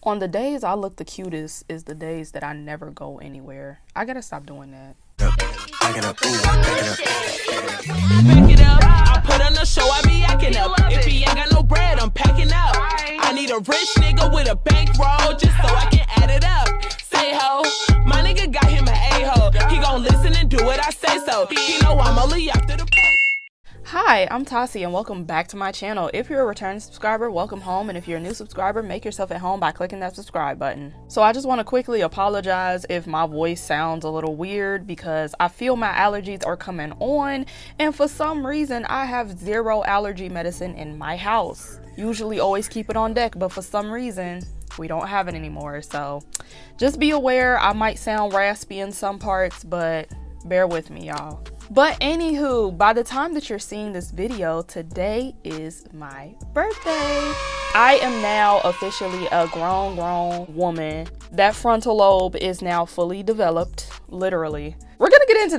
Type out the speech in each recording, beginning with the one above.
On the days I look the cutest is the days that I never go anywhere. I gotta stop doing that. Back it up, I put on the show, I be acting up. If he ain't got no bread, I'm packing up. I need a rich nigga with a bankroll just so I can add it up. Say ho, my nigga got him an a-hole. He gon' listen and do what I say so. He know I'm only after the. Hi, I'm Tassie and welcome back to my channel. If you're a returning subscriber, welcome home, and if you're a new subscriber, make yourself at home by clicking that subscribe button. So I just want to quickly apologize if my voice sounds a little weird because I feel my allergies are coming on, and for some reason I have zero allergy medicine in my house. Usually always keep it on deck, but for some reason we don't have it anymore. So just be aware I might sound raspy in some parts, but bear with me, y'all. But anywho, by the time that you're seeing this video, today is my birthday. I am now officially a grown woman. That frontal lobe is now fully developed, literally. We're gonna get into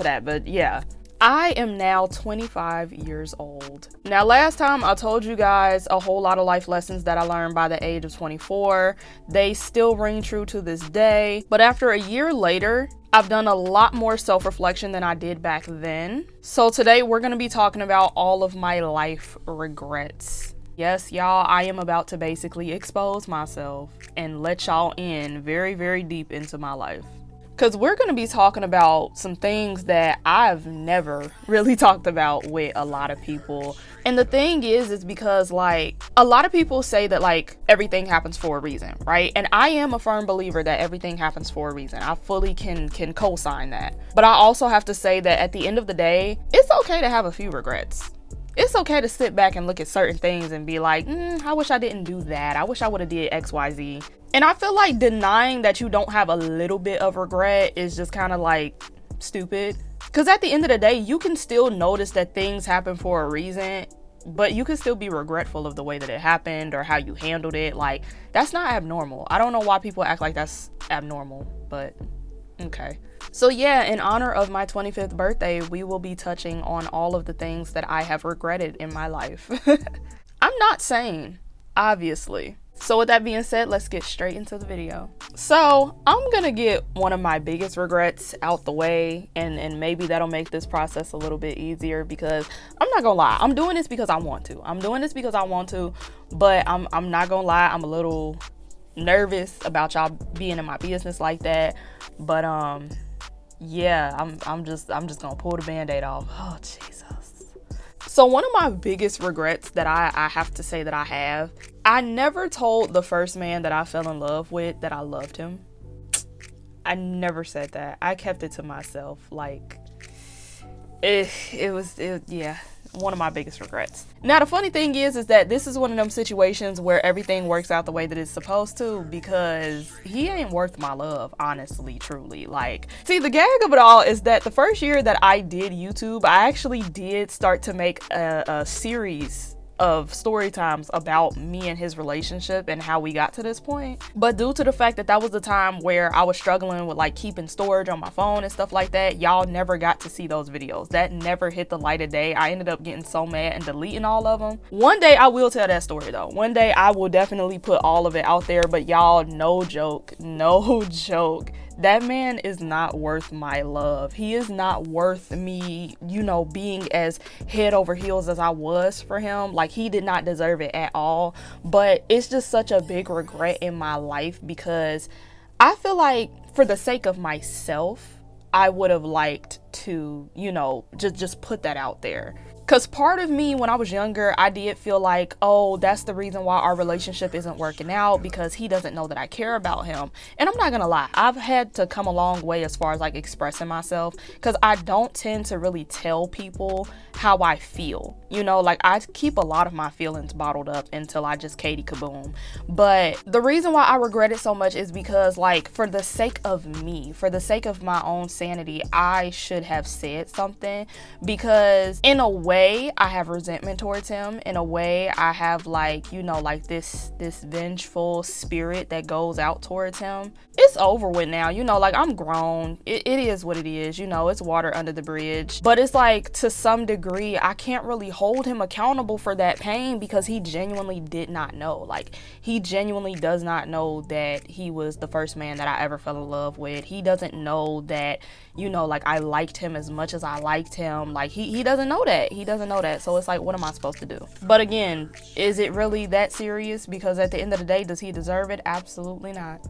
that, but yeah. I am now 25 years old. Now, last time I told you guys a whole lot of life lessons that I learned by the age of 24. They still ring true to this day. But after a year later, I've done a lot more self-reflection than I did back then. So today we're going to be talking about all of my life regrets. Yes, y'all, I am about to basically expose myself and let y'all in very, very deep into my life. Because we're going to be talking about some things that I've never really talked about with a lot of people. And the thing is because, like, a lot of people say that, like, everything happens for a reason, right? And I am a firm believer that everything happens for a reason. I fully can co-sign that. But I also have to say that at the end of the day, it's okay to have a few regrets. It's okay to sit back and look at certain things and be like, I wish I didn't do that. I wish I would have did X, Y, Z. And I feel like denying that you don't have a little bit of regret is just kind of like stupid. Because at the end of the day, you can still notice that things happen for a reason, but you can still be regretful of the way that it happened or how you handled it. Like, that's not abnormal. I don't know why people act like that's abnormal, but okay. So yeah, in honor of my 25th birthday, we will be touching on all of the things that I have regretted in my life. I'm not sane, obviously. So with that being said, let's get straight into the video. So I'm gonna get one of my biggest regrets out the way, and maybe that'll make this process a little bit easier, because I'm not gonna lie, I'm doing this because I want to. But I'm not gonna lie, I'm a little nervous about y'all being in my business like that. But yeah, I'm just gonna pull the band-aid off. Oh Jesus. So one of my biggest regrets that I have to say that I never told the first man that I fell in love with that I loved him. I never said that. I kept it to myself. Like, yeah, one of my biggest regrets. Now, the funny thing is that this is one of them situations where everything works out the way that it's supposed to, because he ain't worth my love, honestly, truly. Like, see, the gag of it all is that the first year that I did YouTube, I actually did start to make a series of story times about me and his relationship and how we got to this point. But due to the fact that that was the time where I was struggling with like keeping storage on my phone and stuff like that, y'all never got to see those videos. That never hit the light of day. I ended up getting so mad and deleting all of them. One day I will tell that story though. One day I will definitely put all of it out there, but y'all, no joke, that man is not worth my love. He is not worth me, you know, being as head over heels as I was for him. Like, he did not deserve it at all. But it's just such a big regret in my life, because I feel like for the sake of myself, I would have liked to, you know, just put that out there. Because part of me, when I was younger, I did feel like, oh, that's the reason why our relationship isn't working out, because he doesn't know that I care about him. And I'm not gonna lie, I've had to come a long way as far as like expressing myself, because I don't tend to really tell people how I feel. You know, like, I keep a lot of my feelings bottled up until I just Katie kaboom. But the reason why I regret it so much is because, like, for the sake of me, for the sake of my own sanity, I should have said something, because in a way, way I have resentment towards him. In a way I have like, you know, like this vengeful spirit that goes out towards him. It's over with now, you know, like I'm grown. It is what it is, you know, it's water under the bridge. But it's like, to some degree, I can't really hold him accountable for that pain because he genuinely did not know. Like, he genuinely does not know that he was the first man that I ever fell in love with. He doesn't know that, you know, like I liked him as much as I liked him. Like, he doesn't know that. He doesn't know that. So it's like, what am I supposed to do? But again, is it really that serious? Because at the end of the day, does he deserve it? Absolutely not.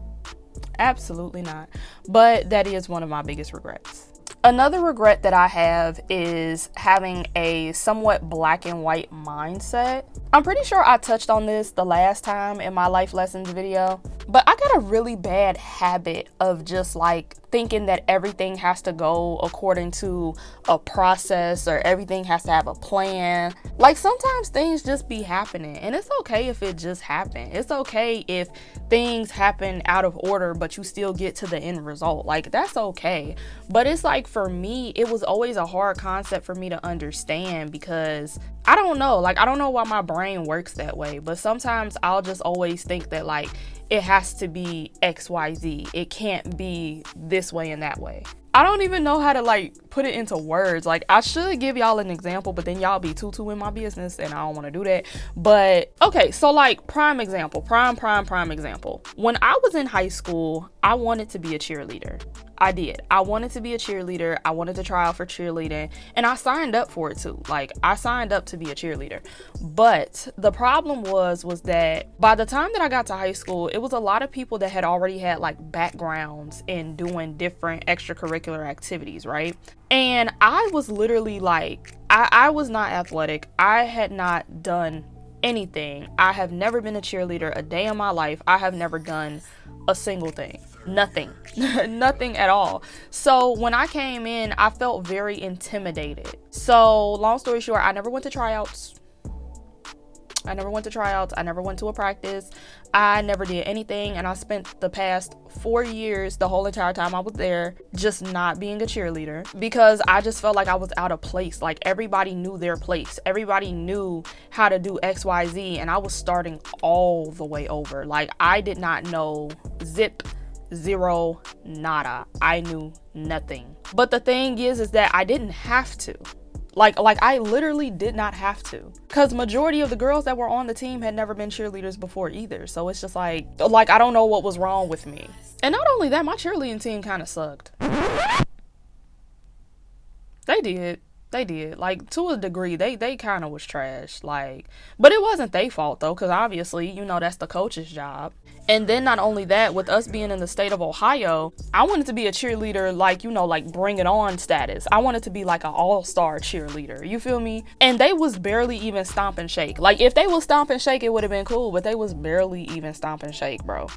Absolutely not. But that is one of my biggest regrets. Another regret that I have is having a somewhat black and white mindset. I'm pretty sure I touched on this the last time in my life lessons video, but I got a really bad habit of just like thinking that everything has to go according to a process or everything has to have a plan. Like, sometimes things just be happening, and it's okay if it just happened. It's okay if things happen out of order, but you still get to the end result. Like, that's okay. But it's like, for me, it was always a hard concept for me to understand because I don't know. Like, I don't know why my brain works that way, but sometimes I'll just always think that like it has to be XYZ. It can't be this way and that way. I don't even know how to like put it into words. Like, I should give y'all an example, but then y'all be too in my business and I don't want to do that. But okay, so like prime example. When I was in high school, I wanted to be a cheerleader. I did. I wanted to be a cheerleader. I wanted to try out for cheerleading, and I signed up for it too. Like, I signed up to be a cheerleader. But the problem was that by the time that I got to high school, it was a lot of people that had already had like backgrounds in doing different extracurricular activities, right? And I was literally like, I was not athletic. I had not done anything. I have never been a cheerleader a day in my life. I have never done a single thing. Nothing. Nothing at all. So when I came in, I felt very intimidated. So long story short, I never went to tryouts. I never went to a practice. I never did anything. And I spent the past 4 years, the whole entire time I was there, just not being a cheerleader because I just felt like I was out of place. Like, everybody knew their place. Everybody knew how to do XYZ. And I was starting all the way over. Like, I did not know zip, zero, nada. I knew nothing. But the thing is that I didn't have to. Like I literally did not have to, because majority of the girls that were on the team had never been cheerleaders before either. So it's just like I don't know what was wrong with me. And not only that, my cheerleading team kind of sucked. They did. Like, to a degree, they kind of was trash. Like, but it wasn't their fault though, because obviously, you know, that's the coach's job. And then not only that, with us being in the state of Ohio, I wanted to be a cheerleader, like, you know, like bring it on status. I wanted to be like an all-star cheerleader. You feel me? And they was barely even stomp and shake. Like, if they was stomp and shake, it would have been cool, but they was barely even stomp and shake, bro.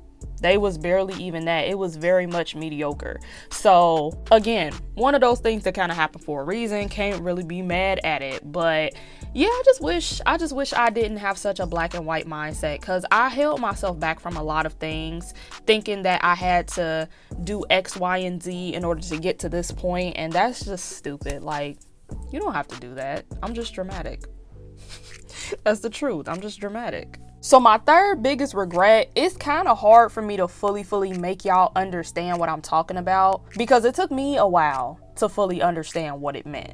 They was barely even that. It was very much mediocre. So again, one of those things that kind of happened for a reason. Can't really be mad at it. But yeah, I just wish I didn't have such a black and white mindset, because I held myself back from a lot of things, thinking that I had to do X, Y, and Z in order to get to this point. And that's just stupid. Like, you don't have to do that. I'm just dramatic. That's the truth. I'm just dramatic. So my third biggest regret, it's kind of hard for me to fully make y'all understand what I'm talking about, because it took me a while to fully understand what it meant.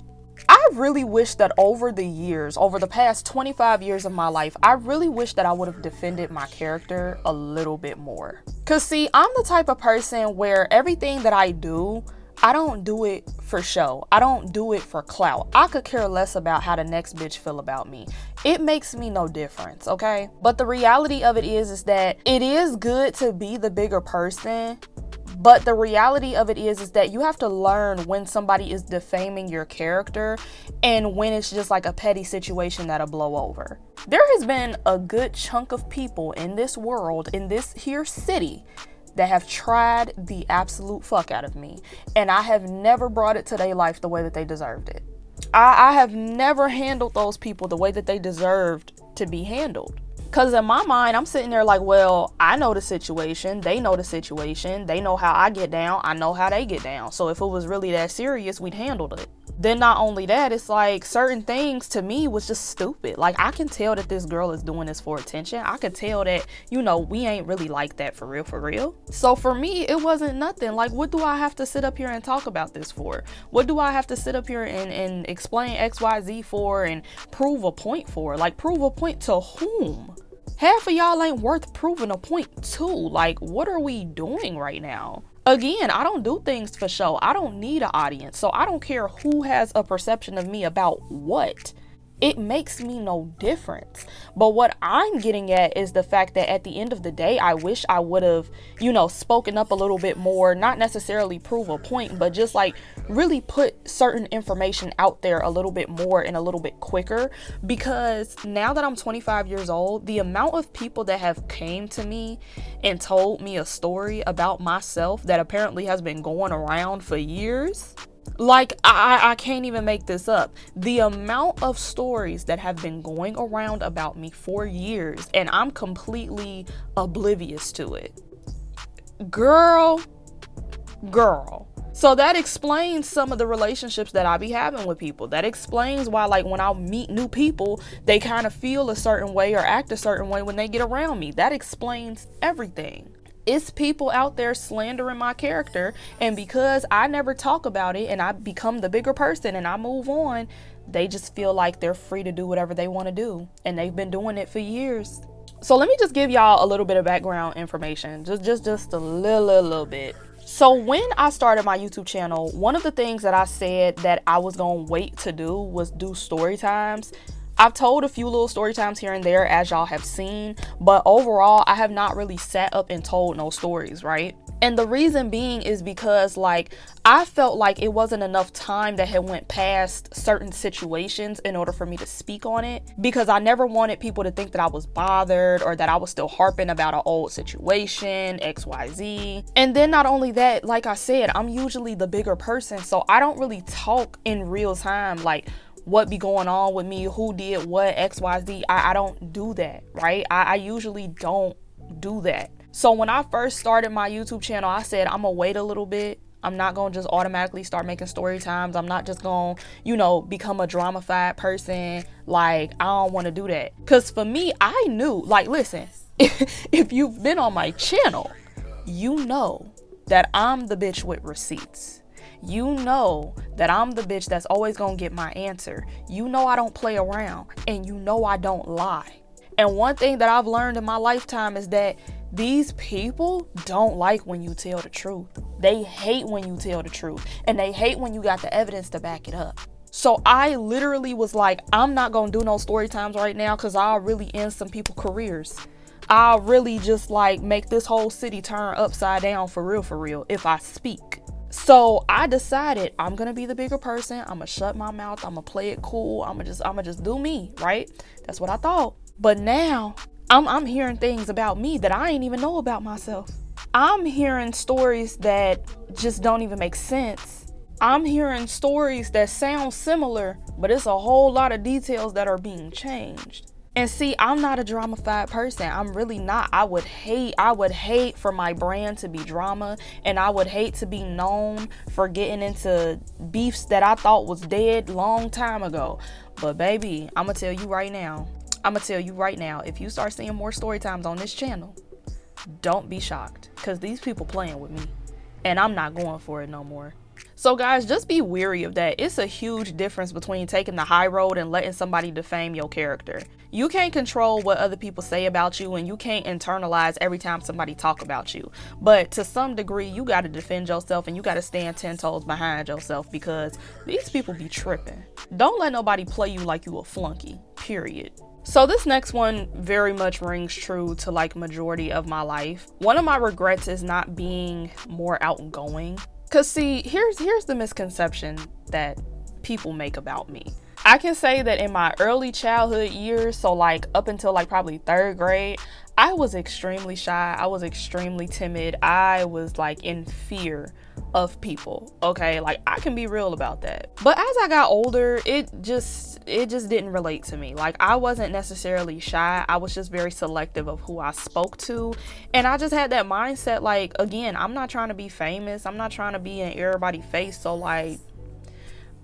I really wish that over the past 25 years of my life, I really wish that I would have defended my character a little bit more. Because see, I'm the type of person where everything that I do, I don't do it for show. I don't do it for clout. I could care less about how the next bitch feel about me. It makes me no difference, okay? But the reality of it is that it is good to be the bigger person. But the reality of it is that you have to learn when somebody is defaming your character and when it's just like a petty situation that'll blow over. There has been a good chunk of people in this world, in this here city, that have tried the absolute fuck out of me, and I have never brought it to their life the way that they deserved it. I have never handled those people the way that they deserved to be handled. Because in my mind, I'm sitting there like, well, I know the situation. They know the situation. They know how I get down. I know how they get down. So if it was really that serious, we'd handled it. Then not only that, it's like certain things to me was just stupid. Like, I can tell that this girl is doing this for attention. I could tell that, you know, we ain't really like that for real, for real. So for me, it wasn't nothing. Like, what do I have to sit up here and talk about this for? What do I have to sit up here and explain XYZ for and prove a point for? Like, prove a point to whom? Half of y'all ain't worth proving a point to. Like, what are we doing right now? Again, I don't do things for show. I don't need an audience. So I don't care who has a perception of me about what. It makes me no difference. But what I'm getting at is the fact that at the end of the day, I wish I would have, you know, spoken up a little bit more, not necessarily prove a point, but just like really put certain information out there a little bit more and a little bit quicker. Because now that I'm 25 years old, the amount of people that have came to me and told me a story about myself that apparently has been going around for years, like, I can't even make this up. The amount of stories that have been going around about me for years, and I'm completely oblivious to it. Girl. So that explains some of the relationships that I be having with people. That explains why, like, when I meet new people, they kind of feel a certain way or act a certain way when they get around me. That explains everything. It's people out there slandering my character, and because I never talk about it and I become the bigger person and I move on, they just feel like they're free to do whatever they want to do, and they've been doing it for years. So let me just give y'all a little bit of background information, just a little bit. So when I started my YouTube channel, one of the things that I said that I was gonna wait to do was do story times. I've told a few little story times here and there, as y'all have seen, but overall, I have not really sat up and told no stories, right? And the reason being is because, like, I felt like it wasn't enough time that had went past certain situations in order for me to speak on it, because I never wanted people to think that I was bothered or that I was still harping about an old situation, XYZ. And then not only that, like I said, I'm usually the bigger person, so I don't really talk in real time, like, what be going on with me, who did what, XYZ. I don't do that, right? I usually don't do that. So when I first started my YouTube channel, I said I'm gonna wait a little bit. I'm not gonna just automatically start making story times. I'm not just gonna, you know, become a drama-fied person. Like, I don't want to do that. Because for me, I knew, like, listen, if you've been on my channel, you know that I'm the bitch with receipts. You know that I'm the bitch that's always gonna get my answer. You know I don't play around, and you know I don't lie. And one thing that I've learned in my lifetime is that these people don't like when you tell the truth. They hate when you tell the truth, and they hate when you got the evidence to back it up. So I literally was like, I'm not gonna do no story times right now, because I'll really end some people's careers. I'll really just like make this whole city turn upside down for real if I speak. So I decided I'm gonna be the bigger person. I'm gonna shut my mouth. I'm gonna play it cool. I'm gonna just do me, right? That's what I thought. But now I'm hearing things about me that I ain't even know about myself. I'm hearing stories that just don't even make sense. I'm hearing stories that sound similar, but it's a whole lot of details that are being changed. And see, I'm not a drama-fied person. I'm really not. I would hate for my brand to be drama, and I would hate to be known for getting into beefs that I thought was dead long time ago. But baby, I'm gonna tell you right now, if you start seeing more story times on this channel, don't be shocked, because these people playing with me, and I'm not going for it no more. So guys, just be wary of that. It's a huge difference between taking the high road and letting somebody defame your character. You can't control what other people say about you, and you can't internalize every time somebody talk about you. But to some degree, you got to defend yourself, and you got to stand 10 toes behind yourself, because these people be tripping. Don't let nobody play you like you a flunky, period. So this next one very much rings true to like majority of my life. One of my regrets is not being more outgoing. Cause see, here's the misconception that people make about me. I can say that in my early childhood years, so like up until like probably 3rd grade, I was extremely shy. I was extremely timid. I was like in fear of people. Okay, like I can be real about that. But as I got older, it just didn't relate to me. Like I wasn't necessarily shy. I was just very selective of who I spoke to. And I just had that mindset, like, again, I'm not trying to be famous. I'm not trying to be in everybody's face. So like,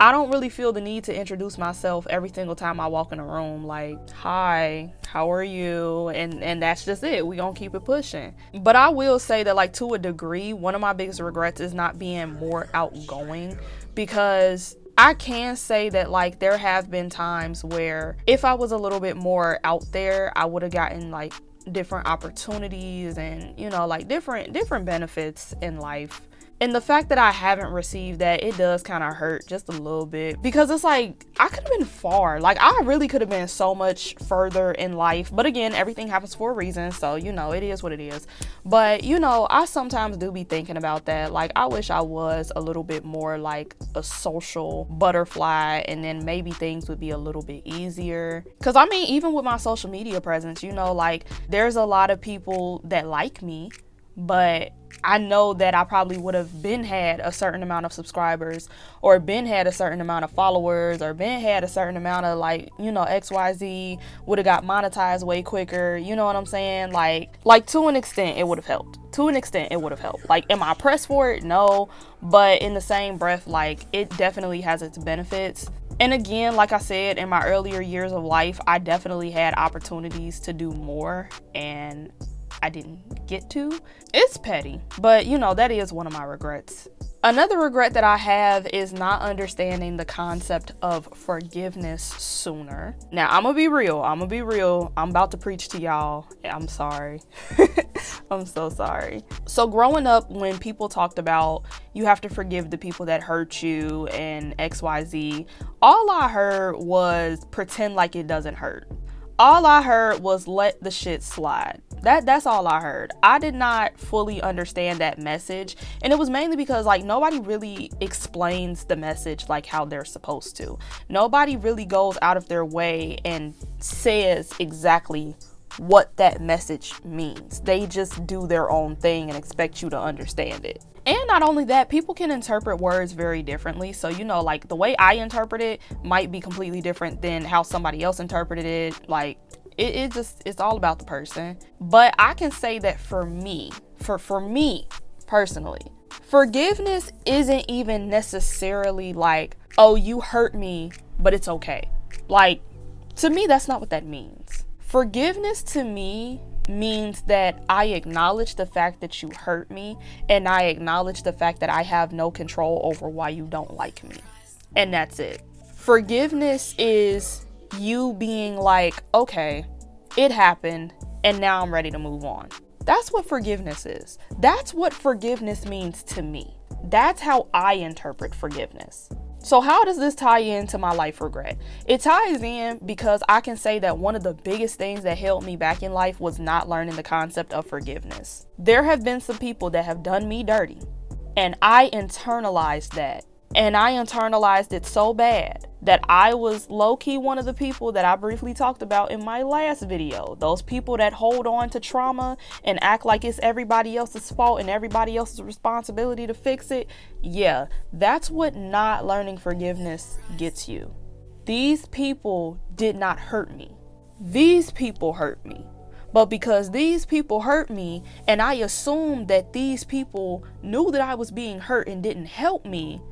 I don't really feel the need to introduce myself every single time I walk in a room. Like, hi, how are you? And that's just it. We gonna keep it pushing. But I will say that, like, to a degree, one of my biggest regrets is not being more outgoing, because I can say that, like, there have been times where if I was a little bit more out there, I would have gotten, like, different opportunities and, you know, like different benefits in life. And the fact that I haven't received that, it does kind of hurt just a little bit, because it's like, I could have been far. Like, I really could have been so much further in life. But again, everything happens for a reason. So, you know, it is what it is. But, you know, I sometimes do be thinking about that. Like, I wish I was a little bit more like a social butterfly, and then maybe things would be a little bit easier. Because, I mean, even with my social media presence, you know, like, there's a lot of people that like me, but I know that I probably would have had a certain amount of subscribers, or had a certain amount of followers, or had a certain amount of, like, you know, XYZ, would have got monetized way quicker. You know what I'm saying? Like to an extent, it would have helped. To an extent, it would have helped. Like, am I pressed for it? No. But in the same breath, like, it definitely has its benefits. And again, like I said, in my earlier years of life, I definitely had opportunities to do more, and I didn't get to. It's petty, but, you know, that is one of my regrets. Another regret that I have is not understanding the concept of forgiveness sooner. Now, I'm gonna be real. I'm about to preach to y'all. I'm sorry. I'm so sorry. So growing up, when people talked about you have to forgive the people that hurt you and XYZ, all I heard was pretend like it doesn't hurt. All I heard was let the shit slide. That's all I heard. I did not fully understand that message. And it was mainly because, like, nobody really explains the message like how they're supposed to. Nobody really goes out of their way and says exactly what that message means. They just do their own thing and expect you to understand it. And not only that, people can interpret words very differently. So, you know, like, the way I interpret it might be completely different than how somebody else interpreted it. Like, it's all about the person. But I can say that for me personally, forgiveness isn't even necessarily like, oh, you hurt me, but it's okay. Like, to me, that's not what that means. Forgiveness to me means that I acknowledge the fact that you hurt me, and I acknowledge the fact that I have no control over why you don't like me. And that's it. Forgiveness is you being like, okay, it happened, and now I'm ready to move on. That's what forgiveness is. That's what forgiveness means to me. That's how I interpret forgiveness. So how does this tie into my life regret? It ties in because I can say that one of the biggest things that held me back in life was not learning the concept of forgiveness. There have been some people that have done me dirty, and I internalized that. And I internalized it so bad that I was low-key one of the people that I briefly talked about in my last video. Those people that hold on to trauma and act like it's everybody else's fault and everybody else's responsibility to fix it. Yeah, that's what not learning forgiveness gets you. These people did not hurt me. These people hurt me. But because these people hurt me, and I assumed that these people knew that I was being hurt and didn't help me,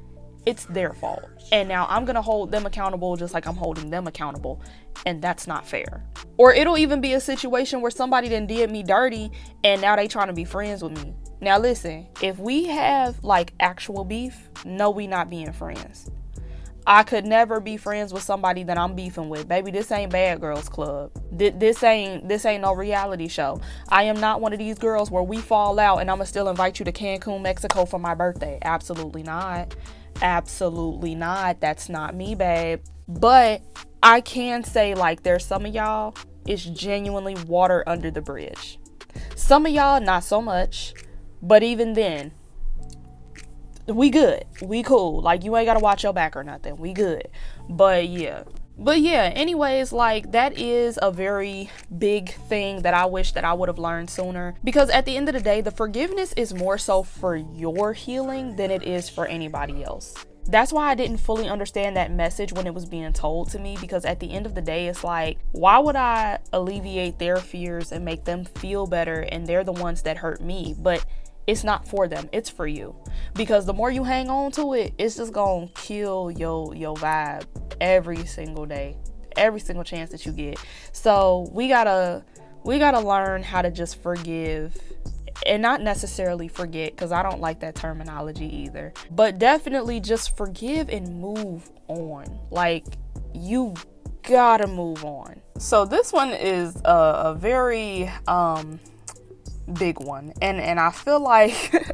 it's their fault. And now I'm gonna hold them accountable just like I'm holding them accountable. And that's not fair. Or it'll even be a situation where somebody done did me dirty and now they trying to be friends with me. Now listen, if we have like actual beef, no, we not being friends. I could never be friends with somebody that I'm beefing with. Baby, this ain't Bad Girls Club. This ain't no reality show. I am not one of these girls where we fall out and I'ma still invite you to Cancun, Mexico for my birthday. Absolutely not. Absolutely not. That's not me, babe. But I can say, like, there's some of y'all, it's genuinely water under the bridge. Some of y'all, not so much. But even then, we good. We cool. Like, you ain't gotta watch your back or nothing. We good. But yeah, anyways, like, that is a very big thing that I wish that I would have learned sooner. Because at the end of the day, the forgiveness is more so for your healing than it is for anybody else. That's why I didn't fully understand that message when it was being told to me, because at the end of the day, it's like, why would I alleviate their fears and make them feel better, and they're the ones that hurt me? But it's not for them, it's for you. Because the more you hang on to it, it's just gonna kill your vibe every single day, every single chance that you get. So we gotta learn how to just forgive, and not necessarily forget, because I don't like that terminology either, but definitely just forgive and move on. Like, you gotta move on. So this one is a very big one, and I feel like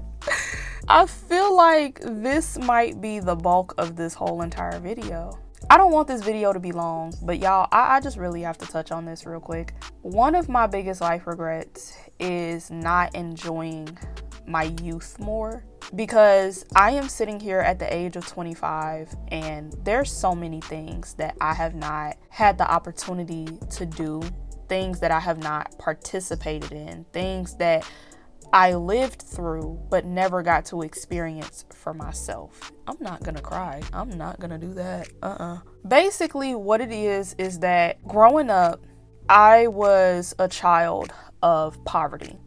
I feel like this might be the bulk of this whole entire video. I don't want this video to be long, but y'all, I just really have to touch on this real quick. One of my biggest life regrets is not enjoying my youth more, because I am sitting here at the age of 25 and there's so many things that I have not had the opportunity to do, things that I have not participated in, things that I lived through but never got to experience for myself. I'm not gonna cry. I'm not gonna do that. Basically, what it is that growing up, I was a child of poverty.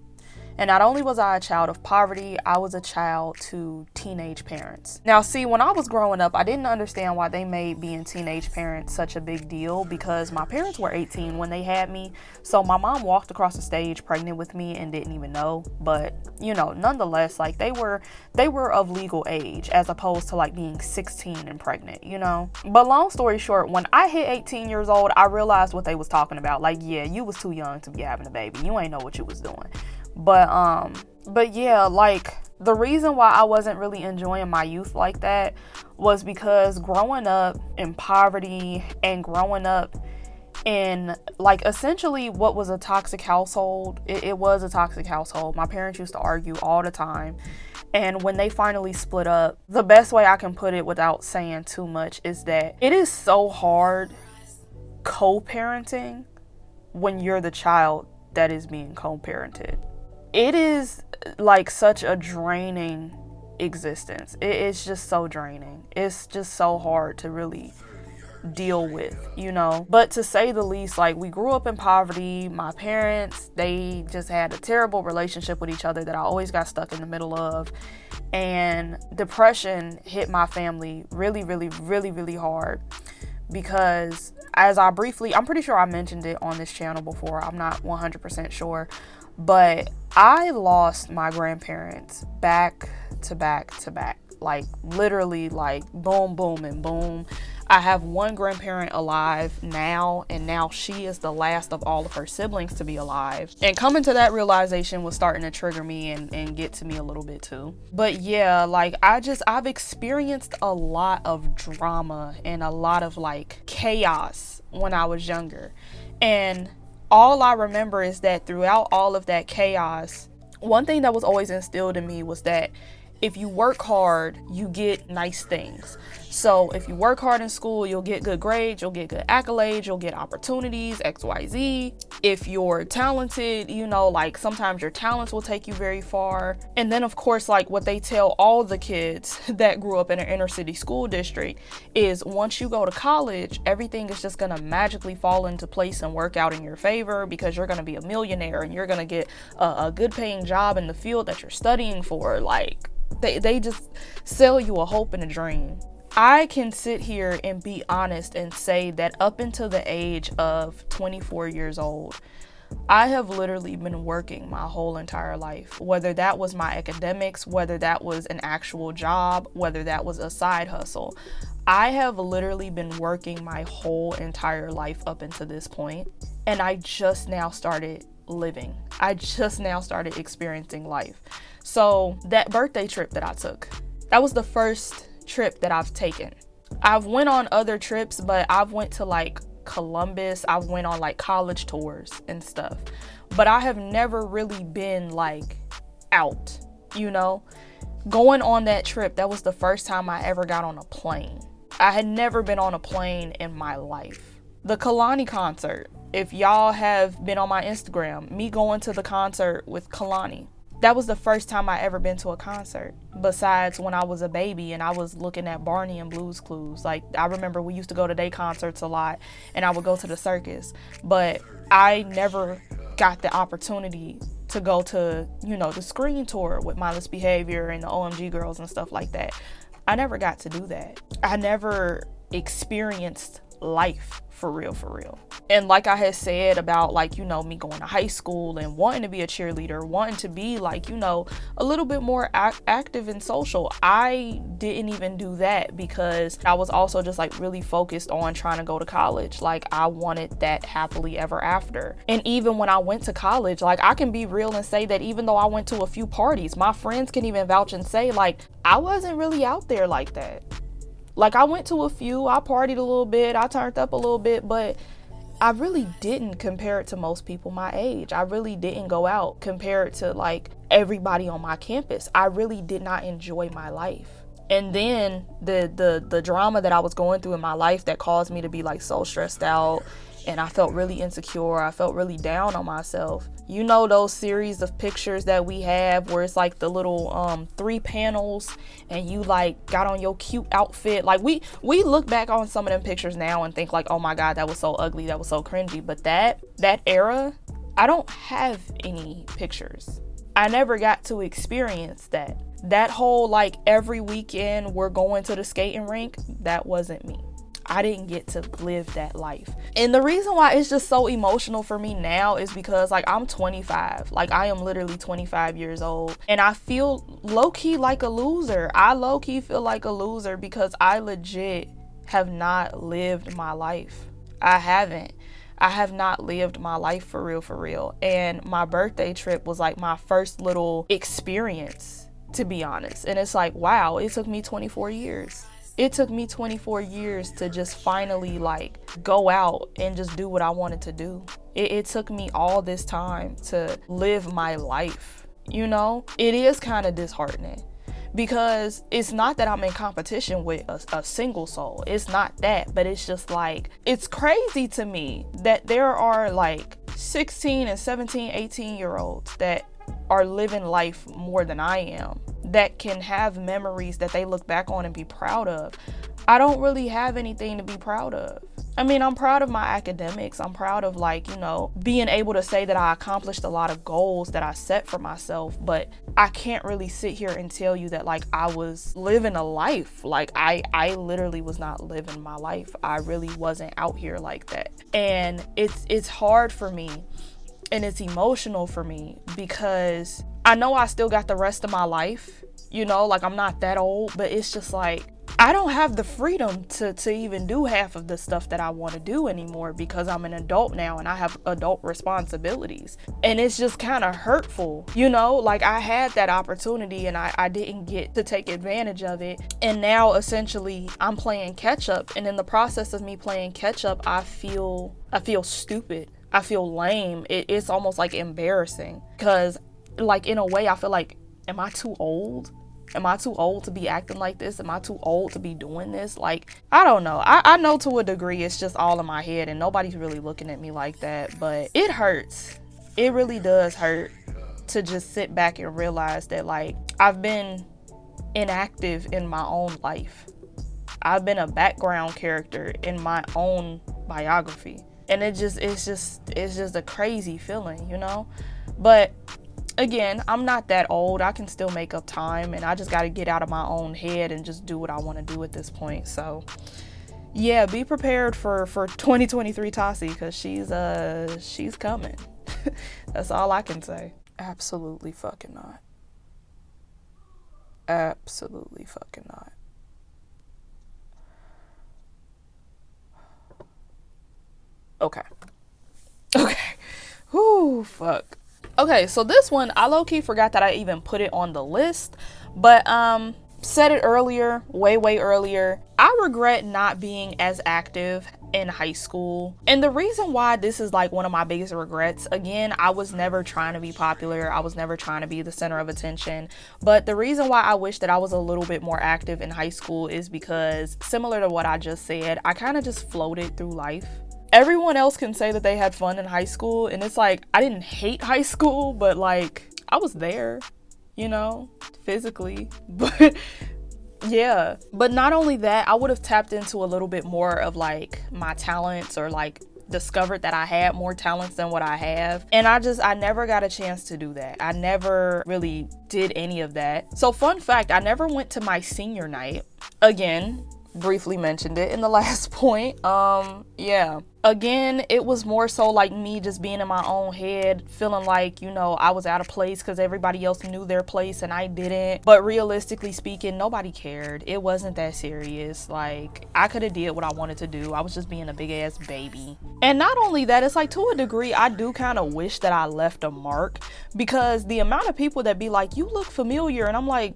And not only was I a child of poverty, I was a child to teenage parents. Now, see, when I was growing up, I didn't understand why they made being teenage parents such a big deal, because my parents were 18 when they had me. So my mom walked across the stage pregnant with me and didn't even know. But, you know, nonetheless, like, they were of legal age, as opposed to like being 16 and pregnant, you know. But long story short, when I hit 18 years old, I realized what they was talking about. Like, yeah, you was too young to be having a baby. You ain't know what you was doing. But yeah, like, the reason why I wasn't really enjoying my youth like that was because growing up in poverty and growing up in, like, essentially what was a toxic household. It was a toxic household. My parents used to argue all the time. And when they finally split up, the best way I can put it without saying too much is that it is so hard co-parenting when you're the child that is being co-parented. It is like such a draining existence. It's just so draining. It's just so hard to really deal with, you know. But to say the least, like, we grew up in poverty. My parents, they just had a terrible relationship with each other that I always got stuck in the middle of. And depression hit my family really, really, really, really hard, because I'm pretty sure I mentioned it on this channel before. I'm not 100% sure. But I lost my grandparents back to back to back. Like, literally, like, boom, boom, and boom. I have one grandparent alive now, and now she is the last of all of her siblings to be alive. And coming to that realization was starting to trigger me and get to me a little bit too. But yeah, like, I've experienced a lot of drama and a lot of, like, chaos when I was younger. And all I remember is that throughout all of that chaos, one thing that was always instilled in me was that if you work hard, you get nice things. So if you work hard in school, you'll get good grades, you'll get good accolades, you'll get opportunities, XYZ. If you're talented, you know, like, sometimes your talents will take you very far. And then, of course, like, what they tell all the kids that grew up in an inner city school district is once you go to college, everything is just gonna magically fall into place and work out in your favor, because you're gonna be a millionaire and you're gonna get a good paying job in the field that you're studying for. Like, they just sell you a hope and a dream. I can sit here and be honest and say that up until the age of 24 years old, I have literally been working my whole entire life. Whether that was my academics, whether that was an actual job, whether that was a side hustle, I have literally been working my whole entire life up until this point. And I just now started living. I just now started experiencing life. So that birthday trip that I took, that was the first trip that I've taken. I've went on other trips, but I've went to, like, Columbus. I've went on, like, college tours and stuff. But I have never really been, like, out, you know? Going on that trip, that was the first time I ever got on a plane. I had never been on a plane in my life. The Kehlani concert, if y'all have been on my Instagram, me going to the concert with Kehlani, that was the first time I ever been to a concert, besides when I was a baby and I was looking at Barney and Blue's Clues. Like, I remember we used to go to day concerts a lot, and I would go to the circus, but I never got the opportunity to go to, you know, the screen tour with Mindless Behavior and the OMG Girls and stuff like that. I never got to do that. I never experienced life for real. And like I had said about, like, you know, me going to high school and wanting to be a cheerleader, wanting to be, like, you know, a little bit more active and social, I didn't even do that because I was also just like really focused on trying to go to college. Like, I wanted that happily ever after. And even when I went to college, like, I can be real and say that even though I went to a few parties, my friends can even vouch and say, like, I wasn't really out there like that. Like, I went to a few, I partied a little bit, I turned up a little bit, but I really didn't compare it to most people my age. I really didn't go out compared to, like, everybody on my campus. I really did not enjoy my life. And then the drama that I was going through in my life that caused me to be, like, so stressed out, and I felt really insecure. I felt really down on myself. You know those series of pictures that we have where it's like the little 3 panels and you like got on your cute outfit. Like we look back on some of them pictures now and think like, oh my God, that was so ugly, that was so cringy. But that era, I don't have any pictures. I never got to experience that. That whole like every weekend we're going to the skating rink, that wasn't me. I didn't get to live that life. And the reason why it's just so emotional for me now is because, like, I'm 25. Like, I am literally 25 years old. And I feel low-key like a loser. I low-key feel like a loser because I legit have not lived my life. I haven't. I have not lived my life for real. And my birthday trip was, like, my first little experience, to be honest. And it's like, wow, it took me 24 years. It took me 24 years to just finally like go out and just do what I wanted to do. It took me all this time to live my life. You know, it is kind of disheartening because it's not that I'm in competition with a single soul. It's not that, but it's just like, it's crazy to me that there are like 16 and 17, 18-year-olds that are living life more than I am, that can have memories that they look back on and be proud of. I don't really have anything to be proud of. I mean, I'm proud of my academics. I'm proud of, like, you know, being able to say that I accomplished a lot of goals that I set for myself, but I can't really sit here and tell you that, like, I was living a life. Like, I literally was not living my life. I really wasn't out here like that. And it's hard for me. And it's emotional for me because I know I still got the rest of my life, you know, like I'm not that old, but it's just like, I don't have the freedom to even do half of the stuff that I want to do anymore because I'm an adult now and I have adult responsibilities. And it's just kind of hurtful, you know, like I had that opportunity and I didn't get to take advantage of it. And now essentially I'm playing catch up. And in the process of me playing catch up, I feel stupid. I feel lame. It's almost like embarrassing because, like, in a way I feel like, am I too old? Am I too old to be acting like this? Am I too old to be doing this? Like, I don't know. I know to a degree it's just all in my head and nobody's really looking at me like that, but it hurts. It really does hurt to just sit back and realize that, like, I've been inactive in my own life. I've been a background character in my own biography. And it's just a crazy feeling, you know? But again, I'm not that old. I can still make up time and I just got to get out of my own head and just do what I want to do at this point. So yeah, be prepared for 2023 Tassie because she's coming. That's all I can say. Absolutely fucking not. Absolutely fucking not. Okay. Whoo, fuck. Okay, so this one, I low-key forgot that I even put it on the list, but said it earlier, way earlier. I regret not being as active in high school. And the reason why this is like one of my biggest regrets, again, I was never trying to be popular. I was never trying to be the center of attention. But the reason why I wish that I was a little bit more active in high school is because, similar to what I just said, I kind of just floated through life. Everyone else can say that they had fun in high school, and it's like, I didn't hate high school, but like, I was there, you know, physically. But yeah, but not only that, I would have tapped into a little bit more of like my talents or like discovered that I had more talents than what I have. And I never got a chance to do that. I never really did any of that. So fun fact, I never went to my senior night. Again, briefly mentioned it in the last point. Yeah. Again, it was more so like me just being in my own head, feeling like, you know, I was out of place because everybody else knew their place and I didn't. But realistically speaking, nobody cared. It wasn't that serious. Like, I could have did what I wanted to do. I was just being a big ass baby. And not only that, it's like, to a degree, I do kind of wish that I left a mark, because the amount of people that be like, you look familiar, and I'm like,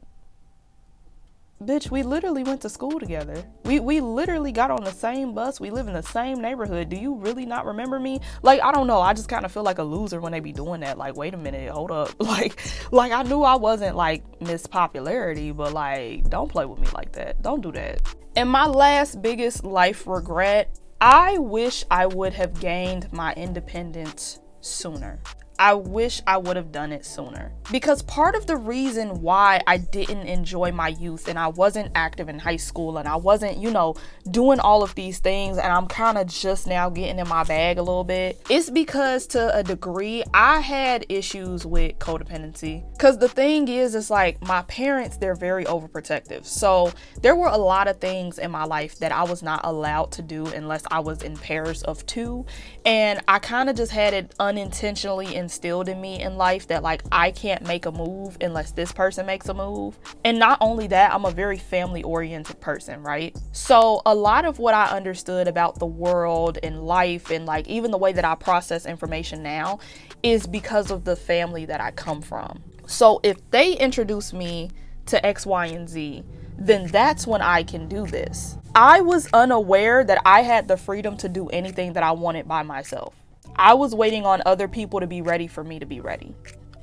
bitch, we literally went to school together. We literally got on the same bus. We live in the same neighborhood. Do you really not remember me? Like, I don't know. I just kind of feel like a loser when they be doing that. Like, wait a minute, hold up. Like I knew I wasn't like Miss Popularity, but like, don't play with me like that. Don't do that. And my last biggest life regret, I wish I would have gained my independence sooner. I wish I would have done it sooner, because part of the reason why I didn't enjoy my youth and I wasn't active in high school and I wasn't, you know, doing all of these things, and I'm kind of just now getting in my bag a little bit, it's because to a degree I had issues with codependency. Because the thing is, it's like my parents, they're very overprotective. So there were a lot of things in my life that I was not allowed to do unless I was in pairs of two. And I kind of just had it unintentionally instilled in me in life that like I can't make a move unless this person makes a move. And not only that, I'm a very family oriented person, right? So a lot of what I understood about the world and life and like even the way that I process information now is because of the family that I come from. So if they introduce me to X, Y, and Z, then that's when I can do this. I was unaware that I had the freedom to do anything that I wanted by myself. I was waiting on other people to be ready for me to be ready.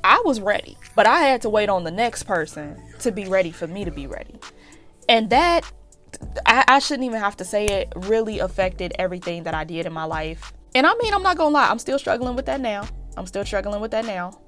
I was ready, but I had to wait on the next person to be ready for me to be ready. And that, I shouldn't even have to say it, really affected everything that I did in my life. And I mean, I'm not gonna lie, I'm still struggling with that now.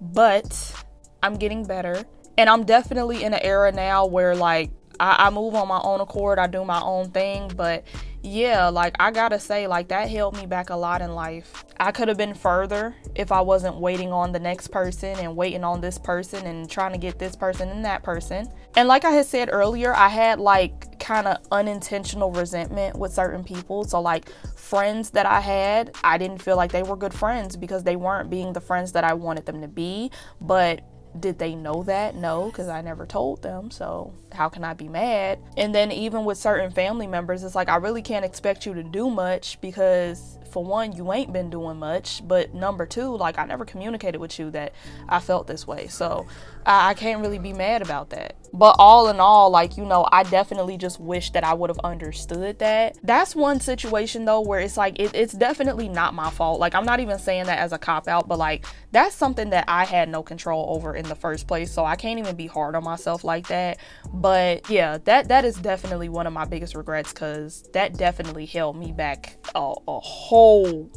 But I'm getting better. And I'm definitely in an era now where like, I move on my own accord, I do my own thing, but yeah, like I gotta say, like that held me back a lot in life. I could have been further if I wasn't waiting on the next person and waiting on this person and trying to get this person and that person. And like I had said earlier, I had like kind of unintentional resentment with certain people. So like friends that I had, I didn't feel like they were good friends because they weren't being the friends that I wanted them to be. But did they know that? No, because I never told them. So how can I be mad? And then even with certain family members, it's like, I really can't expect you to do much because for one, you ain't been doing much. But number two, like I never communicated with you that I felt this way. So I can't really be mad about that. But all in all, like, you know, I definitely just wish that I would have understood that. That's one situation though, where it's like, it's definitely not my fault. Like, I'm not even saying that as a cop out, but like, that's something that I had no control over in the first place. So I can't even be hard on myself like that. But yeah, that is definitely one of my biggest regrets, because that definitely held me back a whole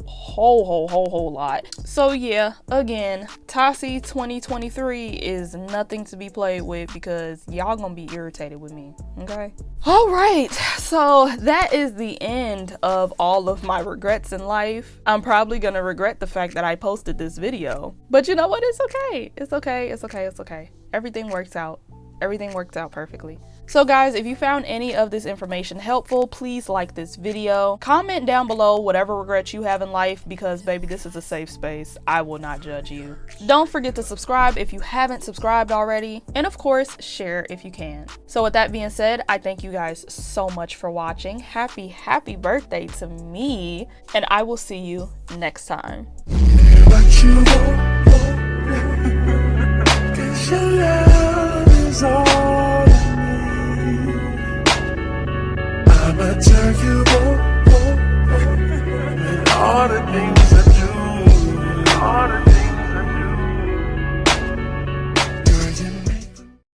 lot. So yeah, again, Tasi 2023 is nothing to be played with, because y'all gonna be irritated with me, okay? All right, so that is the end of all of my regrets in life. I'm probably gonna regret the fact that I posted this video, but you know what? It's okay. It's okay. Everything works out. Everything worked out perfectly. So guys, if you found any of this information helpful, please like this video. Comment down below whatever regrets you have in life, because baby, this is a safe space. I will not judge you. Don't forget to subscribe if you haven't subscribed already. And of course, share if you can. So with that being said, I thank you guys so much for watching. Happy birthday to me. And I will see you next time.